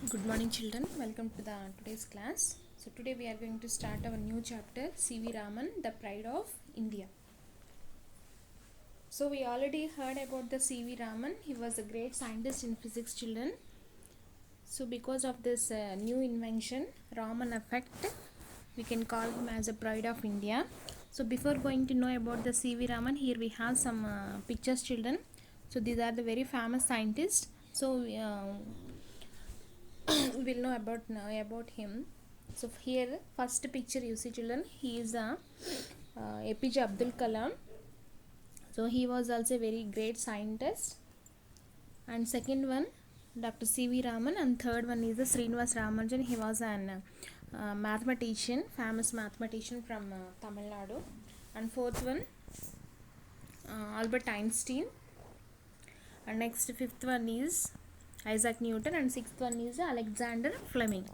Good morning, children. Welcome to the today's class. So today we are going to start our new chapter, C.V. Raman, the Pride of India. So we already heard about the C.V. Raman. He was a great scientist in physics, children. So because of this new invention, Raman effect, we can call him as a Pride of India. So before going to know about the C.V. Raman, here we have some pictures, children. So these are the very famous scientists. So we will know about him. So here first picture you see, children, he is a APJ Abdul Kalam. So he was also a very great scientist. And second one Dr. C.V. Raman, and third one is the Srinivas Ramanujan. He was an mathematician, famous mathematician from Tamil Nadu. And fourth one Albert Einstein. And next fifth one is Isaac Newton, and sixth one is Alexander Fleming.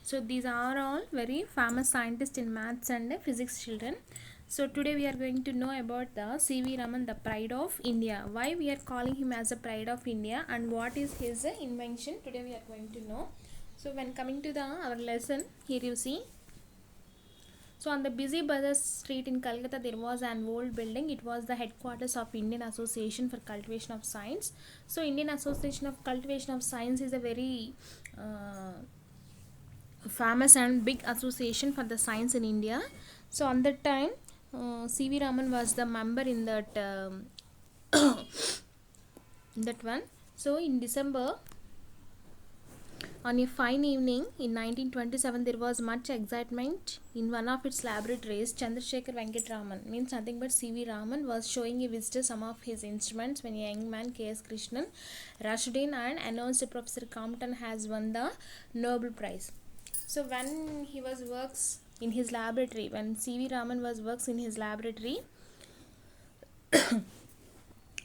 So these are all very famous scientists in maths and physics, children. So today we are going to know about the C.V. Raman, the Pride of India. Why we are calling him as a Pride of India and what is his invention? Today we are going to know. So when coming to our lesson, here you see. So on the busy Bazar Street in Calcutta, there was an old building. It was the headquarters of Indian Association for Cultivation of Science. So Indian Association of Cultivation of Science is a very famous and big association for the science in India. So on that time, C.V. Raman was the member in that that one. So in December, on a fine evening in 1927, there was much excitement in one of its laboratories. Chandrasekhar Venkat Raman, means nothing but C.V. Raman, was showing a visitor some of his instruments when a young man, K.S. Krishnan, rushed in and announced Professor Compton has won the Nobel Prize. So when he was works in his laboratory, when C.V. Raman was works in his laboratory,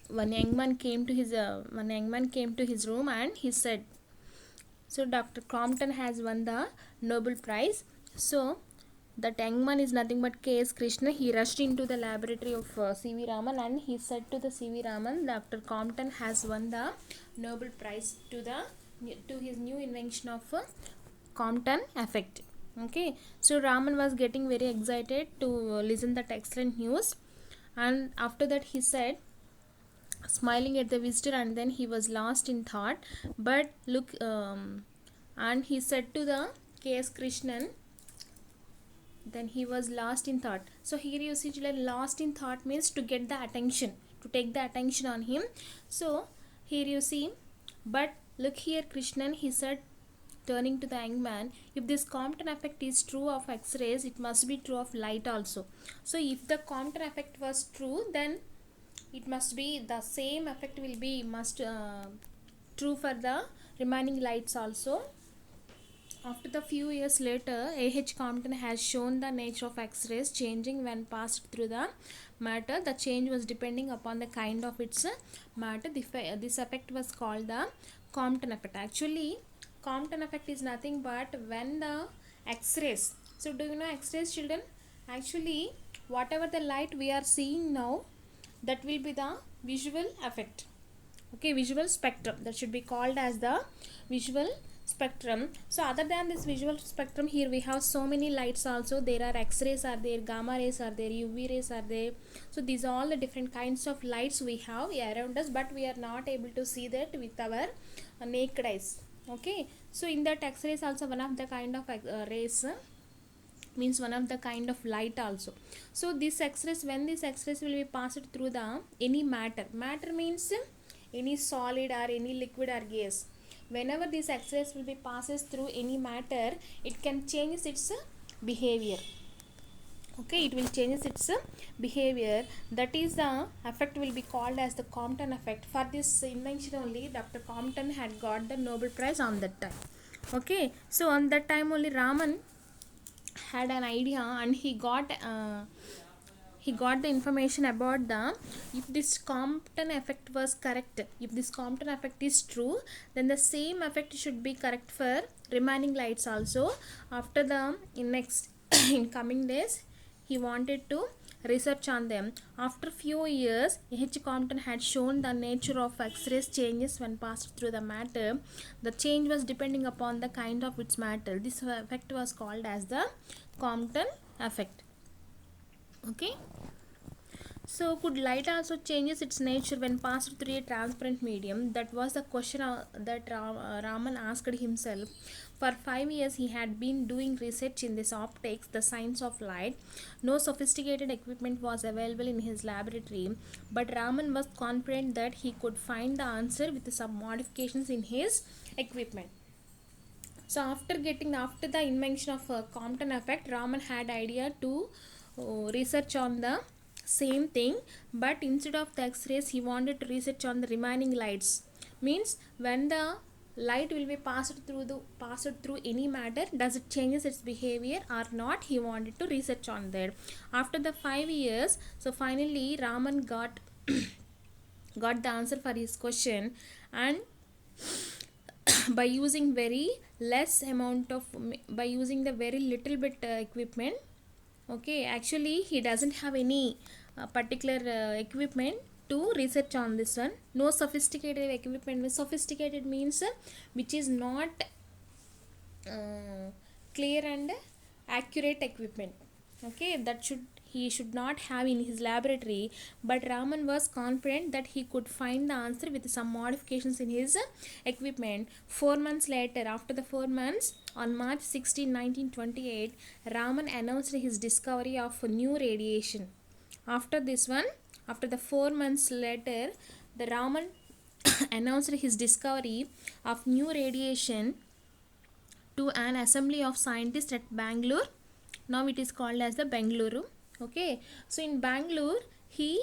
one young man came to his room and he said, so Dr. Compton has won the Nobel Prize. So that young man is nothing but K.S. Krishna. He rushed into the laboratory of C.V. Raman and he said to the C.V. Raman, Dr. Compton has won the Nobel Prize to his new invention of Compton effect. Okay, so Raman was getting very excited to listen that excellent news, and after that he said, smiling at the visitor, and then he was lost in thought. But look, and he said to the K.S. Krishnan, then he was lost in thought. So here you see, children, lost in thought means to get the attention, to take the attention on him. So here you see, but look here, Krishnan, he said, turning to the young man, if this Compton effect is true of X-rays, it must be true of light also. So if the Compton effect was true, then it must be the same effect will be true for the remaining lights also. After the few years later, A.H. Compton has shown the nature of X-rays changing when passed through the matter. The change was depending upon the kind of its matter. This effect was called the Compton effect. Actually, Compton effect is nothing but when the X-rays. So do you know X-rays, children? Actually, whatever the light we are seeing now, that will be the visual effect. Okay, visual spectrum. That should be called as the visual spectrum. So other than this visual spectrum, here we have so many lights also. There are X-rays are there, gamma rays are there, UV rays are there. So these are all the different kinds of lights we have around us, but we are not able to see that with our naked eyes. Okay, so in that X-rays also one of the kind of rays, means one of the kind of light also. So this X-rays, when this X-rays will be passed through the any matter means any solid or any liquid or gas. Whenever this X-rays will be passes through any matter, it can change its behavior. Okay, it will change its behavior. That is the effect will be called as the Compton effect. For this invention only, Dr. Compton had got the Nobel Prize on that time. Okay, so on that time only Raman had an idea, and he got the information about the, if this Compton effect was correct, if this Compton effect is true, then the same effect should be correct for remaining lights also. After the in coming days, he wanted to research on them. After few years, H. Compton had shown the nature of X-rays changes when passed through the matter. The change was depending upon the kind of its matter. This effect was called as the Compton effect. Okay. So, could light also changes its nature when passed through a transparent medium? That was the question that Raman asked himself. For 5 years, he had been doing research in this optics, the science of light. No sophisticated equipment was available in his laboratory, but Raman was confident that he could find the answer with some modifications in his equipment. So, after the invention of Compton effect, Raman had idea to research on the same thing, but instead of the X-rays he wanted to research on the remaining lights. Means when the light will be passed through any matter, does it changes its behavior or not? He wanted to research on that. After the 5 years, so finally Raman got got the answer for his question, and by using very less amount of by using the very little bit equipment. Okay, actually he doesn't have any particular equipment to research on this one. No sophisticated equipment. Sophisticated means which is not clear and accurate equipment. Okay, that he should not have in his laboratory, but Raman was confident that he could find the answer with some modifications in his equipment. 4 months later, after the 4 months, on March 16, 1928, Raman announced his discovery of new radiation. After this one, after the 4 months later, the Raman announced his discovery of new radiation to an assembly of scientists at Bangalore. Now it is called as the Bengaluru. Okay, so in Bangalore he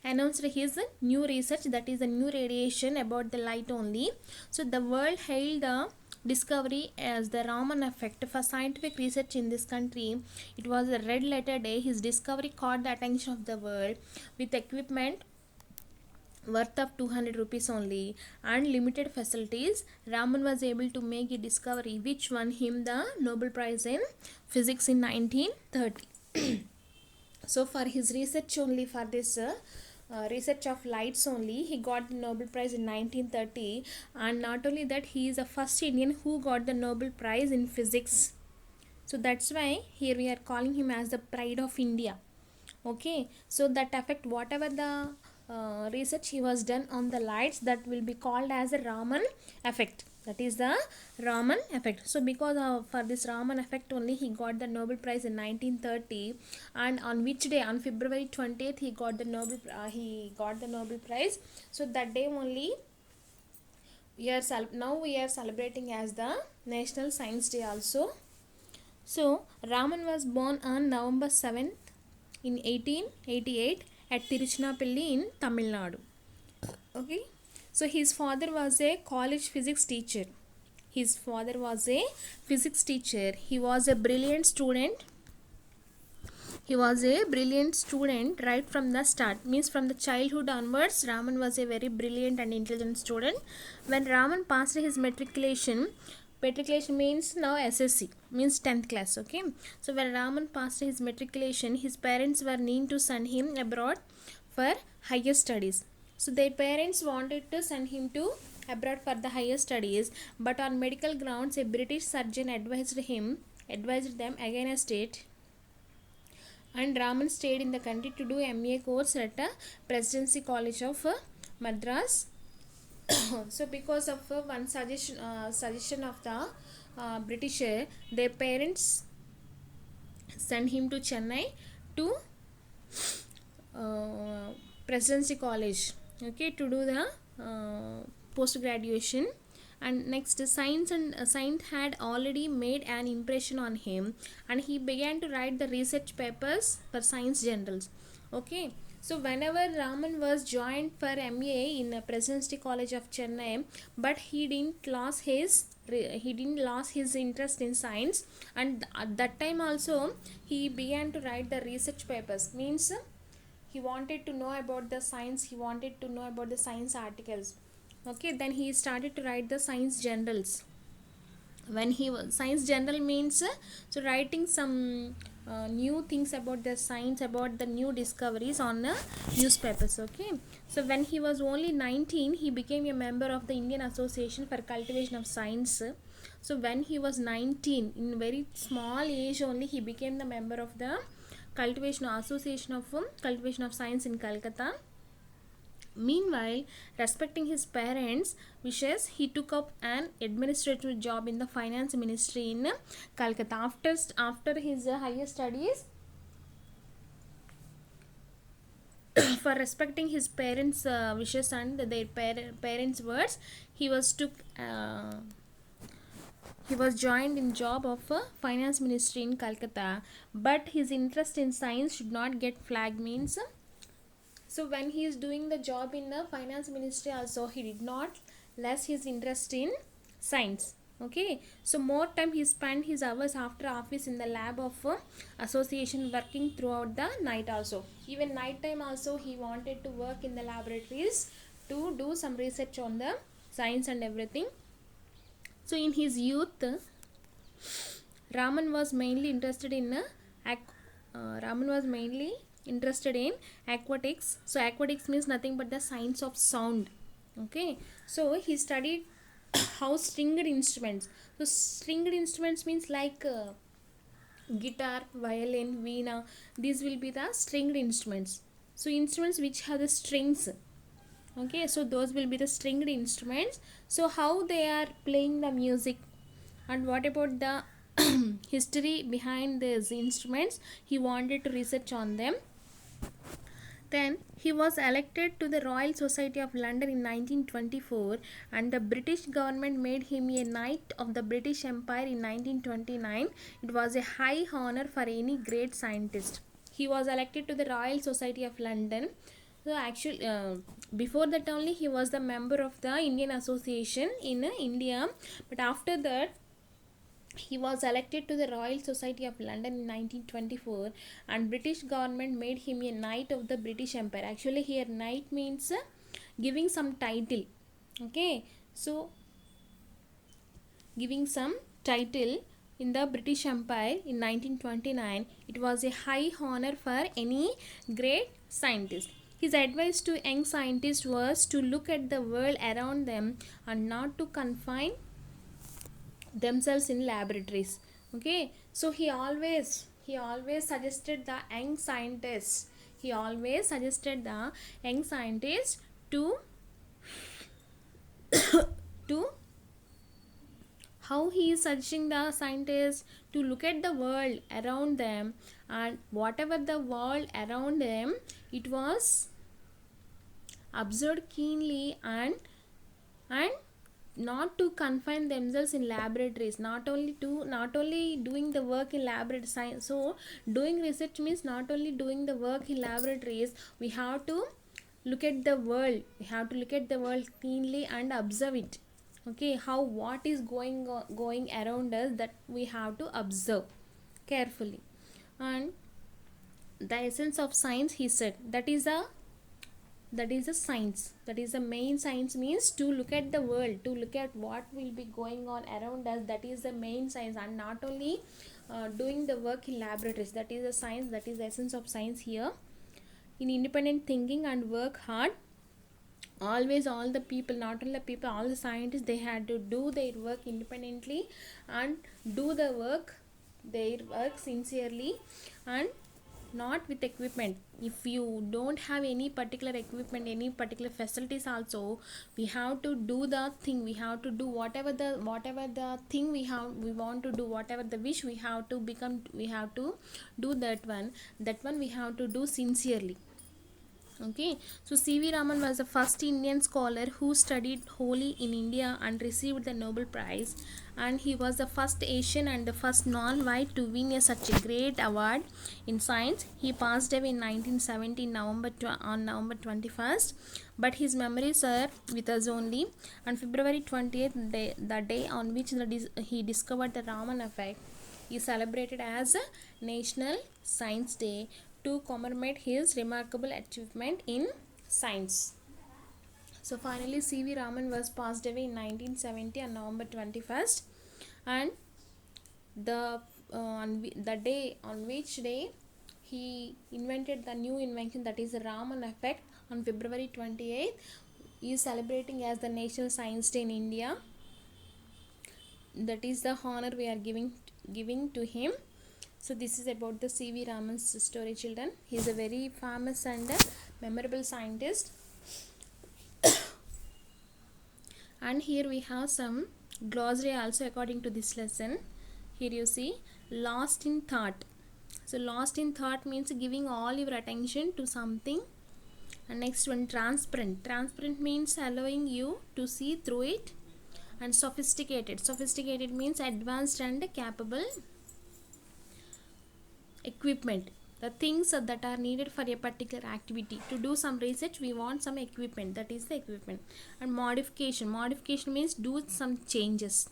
announced his new research, that is the new radiation about the light only. So the world hailed the discovery as the Raman effect. For scientific research in this country, it was a red letter day. His discovery caught the attention of the world. With equipment worth of 200 rupees only and limited facilities, Raman was able to make a discovery which won him the Nobel Prize in Physics in 1930. So for his research only, for this research of lights only, he got the Nobel Prize in 1930. And not only that, he is the first Indian who got the Nobel Prize in Physics. So that's why here we are calling him as the pride of India. Okay, so that affect whatever the research he was done on the lights, that will be called as the Raman effect. That is the Raman effect. So because for this Raman effect only he got the Nobel Prize in 1930. And on which day? On February 20th he got the Nobel Prize. So that day only now we are celebrating as the National Science Day also. So Raman was born on November 7th in 1888 at Tiruchirappalli in Tamil Nadu. Okay, so his father was a college physics teacher. He was a brilliant student. Right from the start. Means from the childhood onwards, Raman was a very brilliant and intelligent student. When Raman passed his matriculation means now SSC, means 10th class. Okay, so when Raman passed his matriculation, his parents were keen to send him abroad for higher studies. So their parents wanted to send him to abroad for the higher studies, but on medical grounds a British surgeon advised them against it, and Raman stayed in the country to do MA course at Presidency College of Madras. So because of one suggestion of the Britisher, their parents sent him to Chennai to Presidency College, okay, to do the post graduation. And next, science had already made an impression on him, and he began to write the research papers for science journals. Okay, so whenever Raman was joined for MA in the Presidency College of Chennai, but he didn't lose his interest in science, and at that time also he began to write the research papers. Means he wanted to know about the science, he wanted to know about the science articles. Okay, then he started to write the science journals. When he was science journal means so writing some new things about the science, about the new discoveries on newspapers. Okay, so when he was only 19, he became a member of the Indian Association for Cultivation of Science. So when he was 19, in very small age only, he became the member of the Cultivation Association of Cultivation of Science in Calcutta. Meanwhile, respecting his parents' wishes, he took up an administrative job in the finance ministry in Calcutta. After his higher studies, for respecting his parents' wishes and their parents' words, he was took. He was joined in job of a finance ministry in Calcutta, but his interest in science should not get flagged. Means, so when he is doing the job in the finance ministry also, he did not less his interest in science. Okay, so more time he spent his hours after office in the lab of association, working throughout the night also. Even night time also he wanted to work in the laboratories to do some research on the science and everything. So in his youth, Raman was mainly interested in aquatics. So aquatics means nothing but the science of sound. Okay, so he studied how stringed instruments. So stringed instruments means like guitar, violin, veena. These will be the stringed instruments. So instruments which have the strings. Okay, so those will be the stringed instruments. So how they are playing the music, and what about the history behind these instruments, he wanted to research on them. Then he was elected to the Royal Society of London in 1924, and the British government made him a Knight of the British Empire in 1929. It was a high honor for any great scientist. He was elected to the Royal Society of London. So actually, before that only he was the member of the Indian Association in India, but after that he was elected to the Royal Society of London in 1924, and British government made him a Knight of the British Empire. Actually here knight means giving some title. Okay, so giving some title in the British Empire in 1929. It was a high honor for any great scientist. His advice to young scientists was to look at the world around them and not to confine themselves in laboratories. Okay, so he always suggested the young scientists, to to how he is suggesting the scientists to look at the world around them, and whatever the world around them, it was observed keenly, and not to confine themselves in laboratories, not only doing the work in laboratory science. So doing research means not only doing the work in laboratories, we have to look at the world, keenly and observe it. Okay, how what is going around us, that we have to observe carefully. And the essence of science, he said, that is a science, that is the main science, means to look at the world, to look at what will be going on around us. That is the main science, and not only doing the work in laboratories. That is the science, that is the essence of science here. In independent thinking and work hard. Always all the people, not only the people, all the scientists, they had to do their work independently and do their work sincerely, and not with equipment. If you don't have any particular equipment, any particular facilities also, we have to do the thing, we have to do whatever the thing we want to do, whatever the wish we have to become, we have to do that one we have to do sincerely. Okay, so C.V. Raman was the first Indian scholar who studied wholly in India and received the Nobel Prize, and he was the first Asian and the first non-white to win such a great award in science. He passed away in 1970 on November 21st, but his memories are with us only. On February 20th, the day on which he discovered the Raman effect, is celebrated as National Science Day to commemorate his remarkable achievement in science. So finally, C.V. Raman was passed away in 1970 on November 21st, and the the day on which day he invented the new invention, that is the Raman effect, on February 28th, he is celebrating as the National Science Day in India. That is the honor we are giving to him. So this is about the C.V. Raman's story, children. He is a very famous and memorable scientist. And here we have some glossary also according to this lesson. Here you see lost in thought. So lost in thought means giving all your attention to something. And next one, transparent. Transparent means allowing you to see through it. And sophisticated. Sophisticated means advanced and capable. Equipment. The things that are needed for a particular activity. To do some research, we want some equipment. That is the equipment. And modification. Modification means do some changes.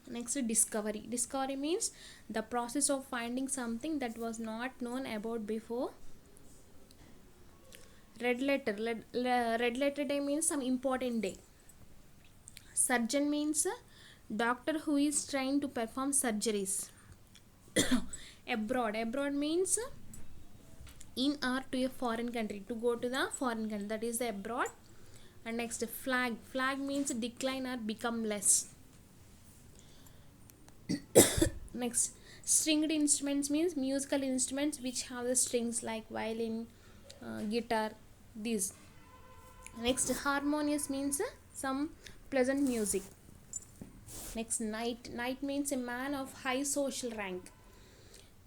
Next, discovery. Discovery means the process of finding something that was not known about before. Red letter. Red letter day means some important day. Surgeon means doctor who is trained to perform surgeries. Abroad. Abroad means in or to a foreign country. To go to the foreign country. That is the abroad. And next, flag. Flag means decline or become less. Next, stringed instruments means musical instruments which have the strings like violin, guitar, these. Next, harmonious means some pleasant music. Next, knight. Knight means a man of high social rank.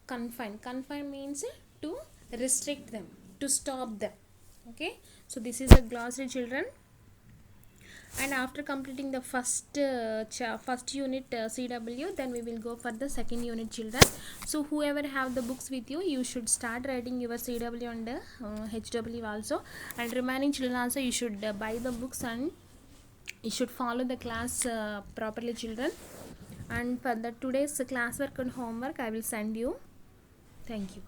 Confine. Confine means to restrict them, to stop them. Okay, so this is a glossary, children. And after completing the first unit CW, then we will go for the second unit, children. So whoever have the books with you, you should start writing your CW and HW also. And remaining children also, you should buy the books and you should follow the class properly, children. And for the today's classwork and homework, I will send you. Thank you.